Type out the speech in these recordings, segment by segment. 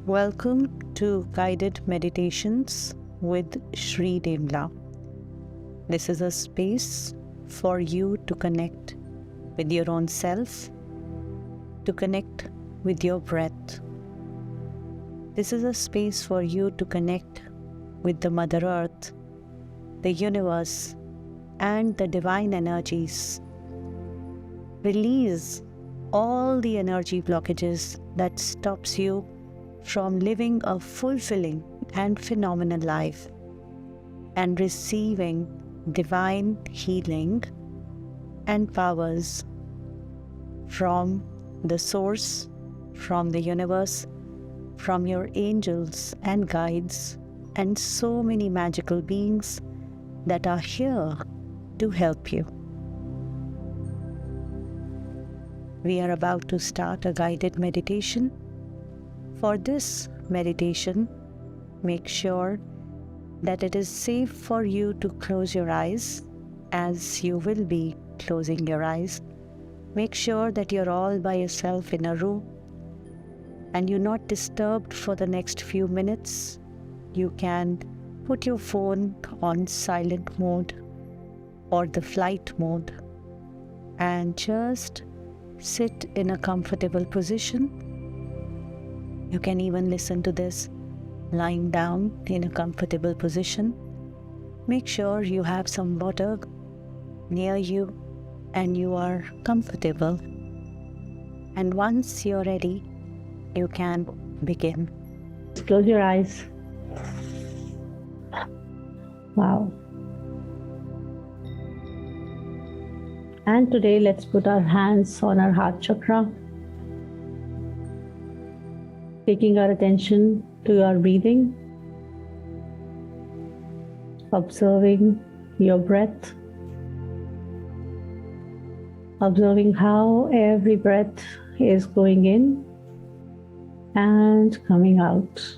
Welcome to Guided Meditations with Shree Dembla. This is a space for you to connect with your own self, to connect with your breath. This is a space for you to connect with the Mother Earth, the universe, and the divine energies. Release all the energy blockages that stops you from living a fulfilling and phenomenal life and receiving divine healing and powers from the source, from the universe, from your angels and guides, and so many magical beings that are here to help you. We are about to start a guided meditation. For this meditation, make sure that it is safe for you to close your eyes, as you will be closing your eyes. Make sure that you're all by yourself in a room and you're not disturbed for the next few minutes. You can put your phone on silent mode or the flight mode and just sit in a comfortable position. You can even listen to this lying down in a comfortable position. Make sure you have some water near you and you are comfortable. And once you're ready, you can begin. Close your eyes. Wow. And today let's put our hands on our heart chakra, taking our attention to our breathing, observing your breath, observing how every breath is going in and coming out.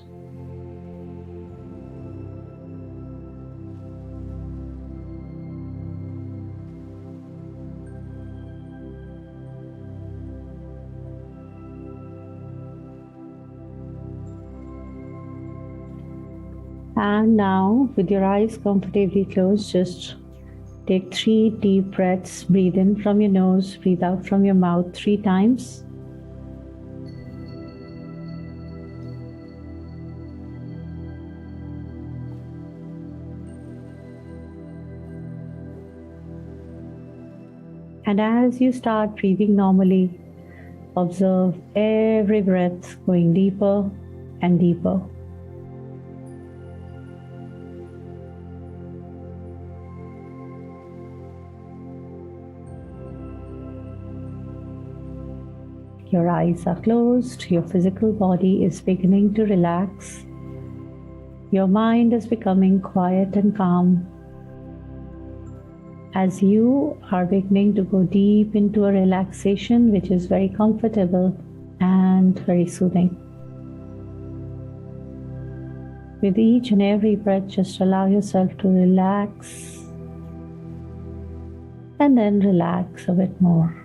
And now, with your eyes comfortably closed, just take 3 deep breaths. Breathe in from your nose, breathe out from your mouth 3 times. And as you start breathing normally, observe every breath going deeper and deeper. Your eyes are closed, your physical body is beginning to relax. Your mind is becoming quiet and calm as you are beginning to go deep into a relaxation which is very comfortable and very soothing. With each and every breath, just allow yourself to relax and then relax a bit more.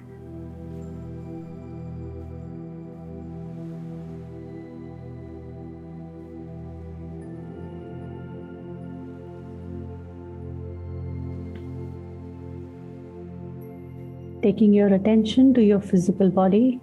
Taking your attention to your physical body.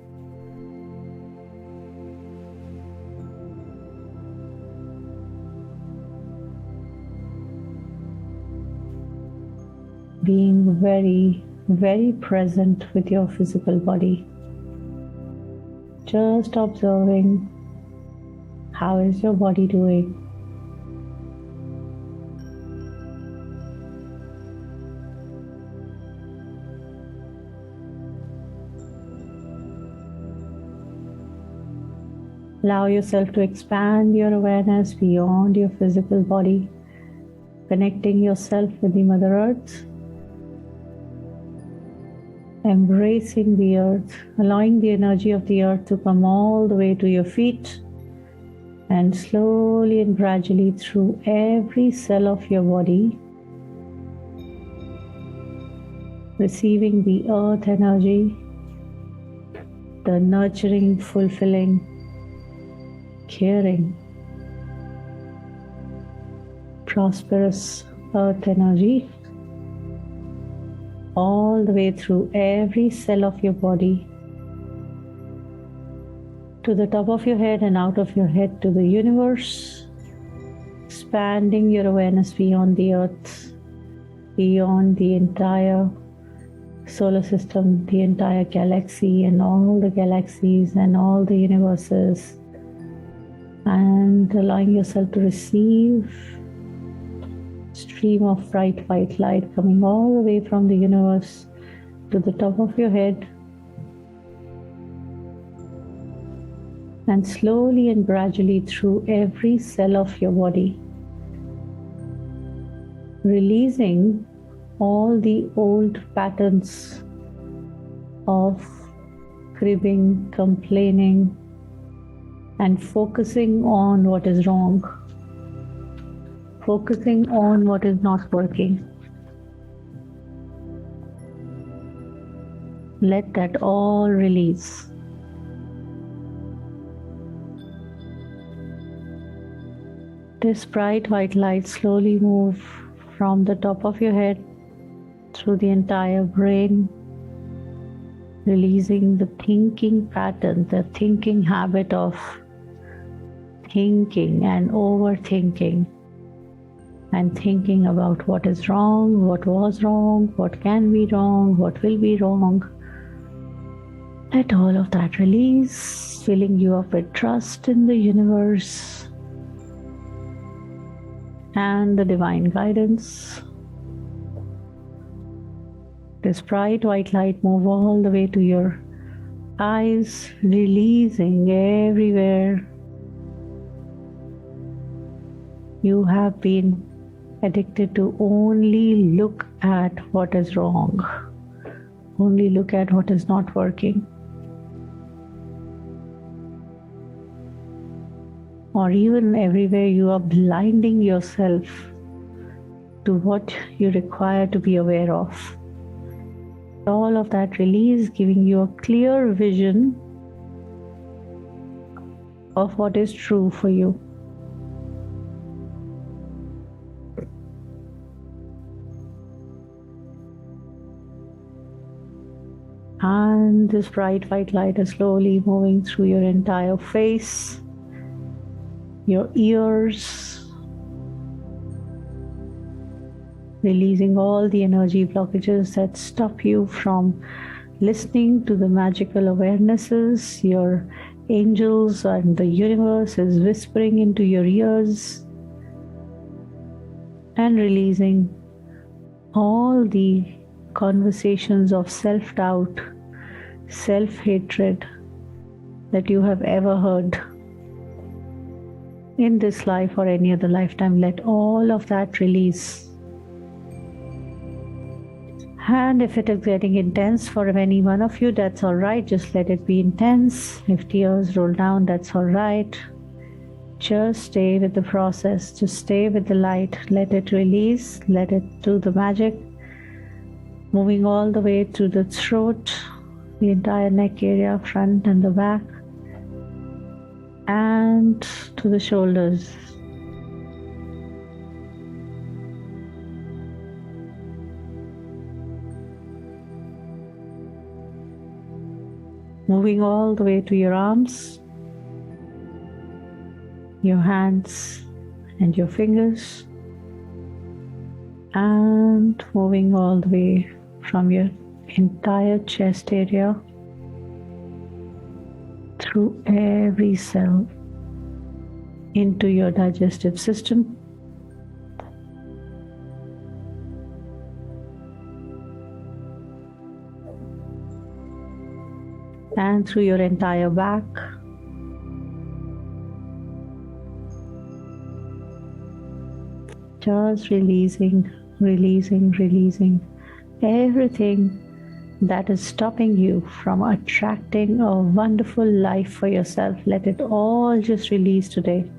Being very, very present with your physical body. Just observing how is your body doing. Allow yourself to expand your awareness beyond your physical body, connecting yourself with the Mother Earth, embracing the earth, allowing the energy of the earth to come all the way to your feet and slowly and gradually through every cell of your body, receiving the earth energy, the nurturing, fulfilling, caring, prosperous earth energy all the way through every cell of your body, to the top of your head and out of your head to the universe, expanding your awareness beyond the earth, beyond the entire solar system, the entire galaxy and all the galaxies and all the universes, and allowing yourself to receive stream of bright white light coming all the way from the universe to the top of your head, and slowly and gradually through every cell of your body, releasing all the old patterns of cribbing, complaining, and focusing on what is wrong, focusing on what is not working. Let that all release. This bright white light slowly move from the top of your head through the entire brain, releasing the thinking pattern, the thinking habit of thinking and overthinking, and thinking about what is wrong, what was wrong, what can be wrong, what will be wrong. Let all of that release, filling you up with trust in the universe and the divine guidance. This bright white light move all the way to your eyes, releasing everywhere you have been addicted to only look at what is wrong, only look at what is not working, or even everywhere you are blinding yourself to what you require to be aware of. All of that release, giving you a clear vision of what is true for you. And this bright white light is slowly moving through your entire face, your ears, releasing all the energy blockages that stop you from listening to the magical awarenesses your angels and the universe is whispering into your ears, and releasing all the conversations of self-doubt, self-hatred that you have ever heard in this life or any other lifetime. Let all of that release. And if it is getting intense for any one of you, that's all right. Just let it be intense. If tears roll down, that's all right. Just stay with the process. Just stay with the light. Let it release. Let it do the magic. Moving all the way to the throat, the entire neck area, front and the back, and to the shoulders. Moving all the way to your arms, your hands and your fingers, and moving all the way from your entire chest area through every cell into your digestive system, and through your entire back, just releasing everything that is stopping you from attracting a wonderful life for yourself. Let it all just release today.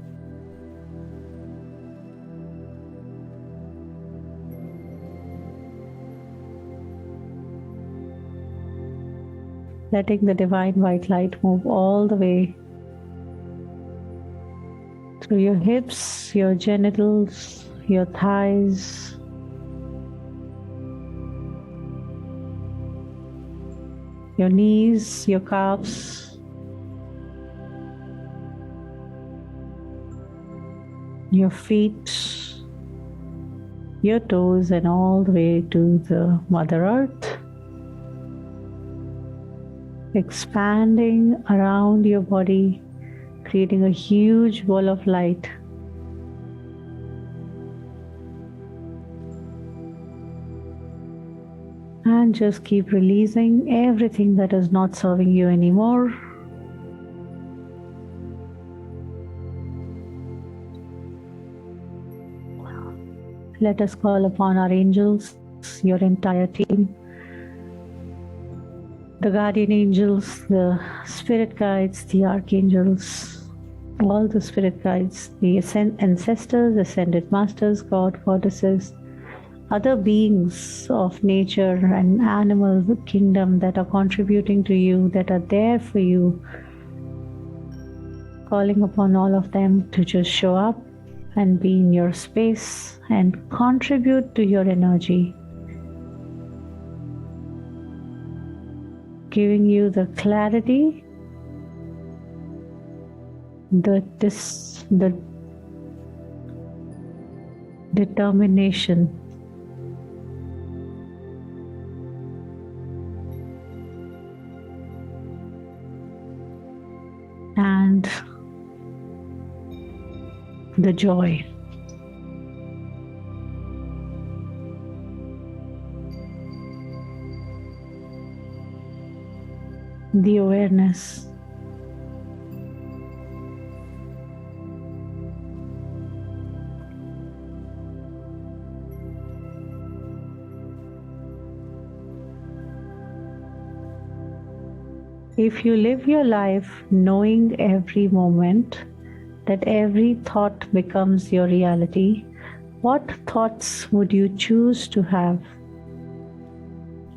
Letting the divine white light move all the way through your hips, your genitals, your thighs, your knees, your calves, your feet, your toes, and all the way to the Mother Earth, expanding around your body, creating a huge ball of light. And just keep releasing everything that is not serving you anymore. Let us call upon our angels, your entire team, the guardian angels, the spirit guides, the archangels, all the spirit guides, the ancestors, ascended masters, god, goddesses, other beings of nature and animal kingdom that are contributing to you, that are there for you, calling upon all of them to just show up and be in your space and contribute to your energy, giving you the clarity, the determination, and the joy. The awareness. If you live your life knowing every moment that every thought becomes your reality, what thoughts would you choose to have?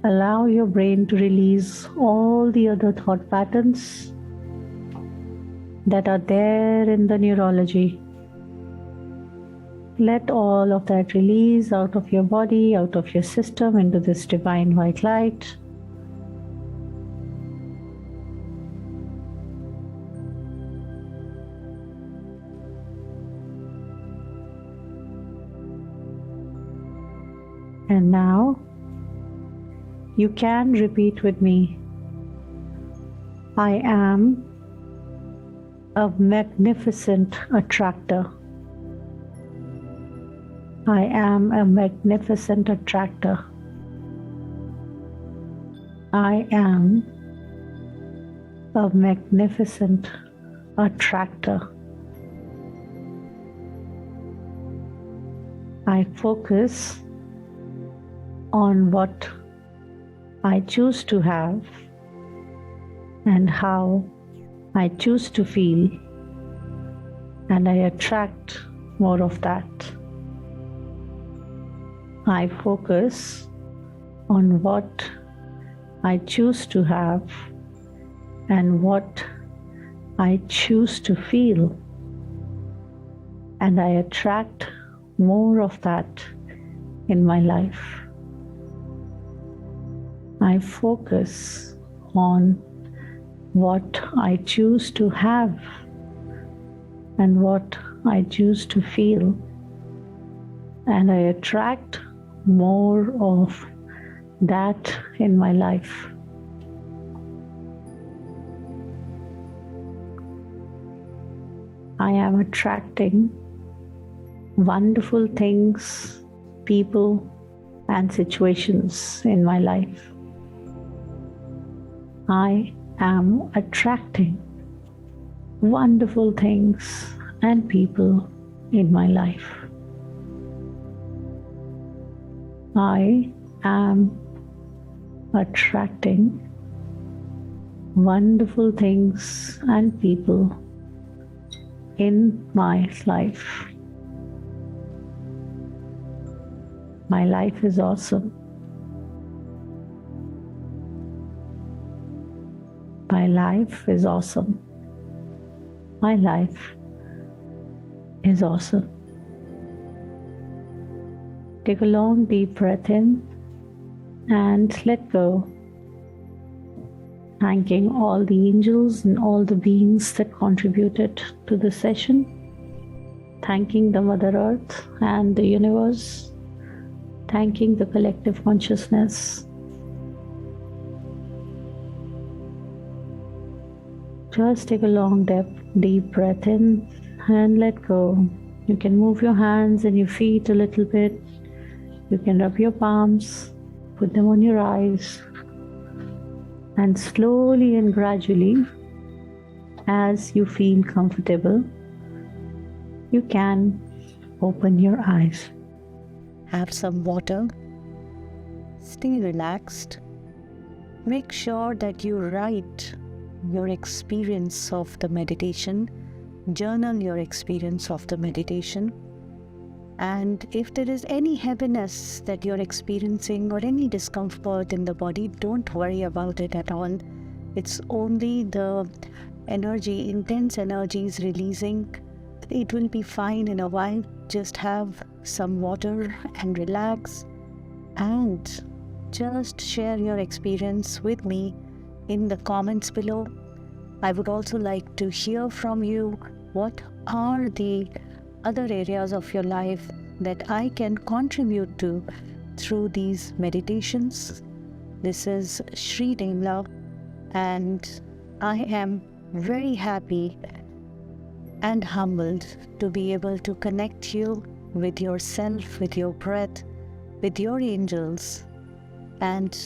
Allow your brain to release all the other thought patterns that are there in the neurology. Let all of that release out of your body, out of your system, into this divine white light. And now, you can repeat with me. I am a magnificent attractor. I am a magnificent attractor. I am a magnificent attractor. I focus on what I choose to have and how I choose to feel, and I attract more of that. I focus on what I choose to have and what I choose to feel, and I attract more of that in my life. I focus on what I choose to have and what I choose to feel, and I attract more of that in my life. I am attracting wonderful things, people, and situations in my life. I am attracting wonderful things and people in my life. I am attracting wonderful things and people in my life. My life is awesome. My life is awesome. My life is awesome. Take a long deep breath in and let go. Thanking all the angels and all the beings that contributed to the session. Thanking the Mother Earth and the universe. Thanking the collective consciousness. Just take a long deep breath in and let go. You can move your hands and your feet a little bit. You can rub your palms, put them on your eyes, and slowly and gradually, as you feel comfortable, you can open your eyes. Have some water. Stay relaxed. Make sure that you write your experience of the meditation. Journal your experience of the meditation. And if there is any heaviness that you're experiencing or any discomfort in the body, don't worry about it at all. It's only the energy, intense energy is releasing. It will be fine in a while. Just have some water and relax, and just share your experience with me in the comments below. I would also like to hear from you. What are the other areas of your life that I can contribute to through these meditations? This is Shree Dembla, and I am very happy and humbled to be able to connect you with yourself, with your breath, with your angels. And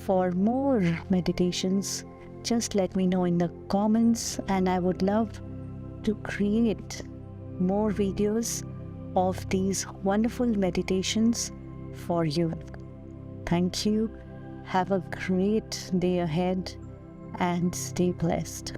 for more meditations, just let me know in the comments, and I would love to create more videos of these wonderful meditations for you. Thank you. Have a great day ahead and stay blessed.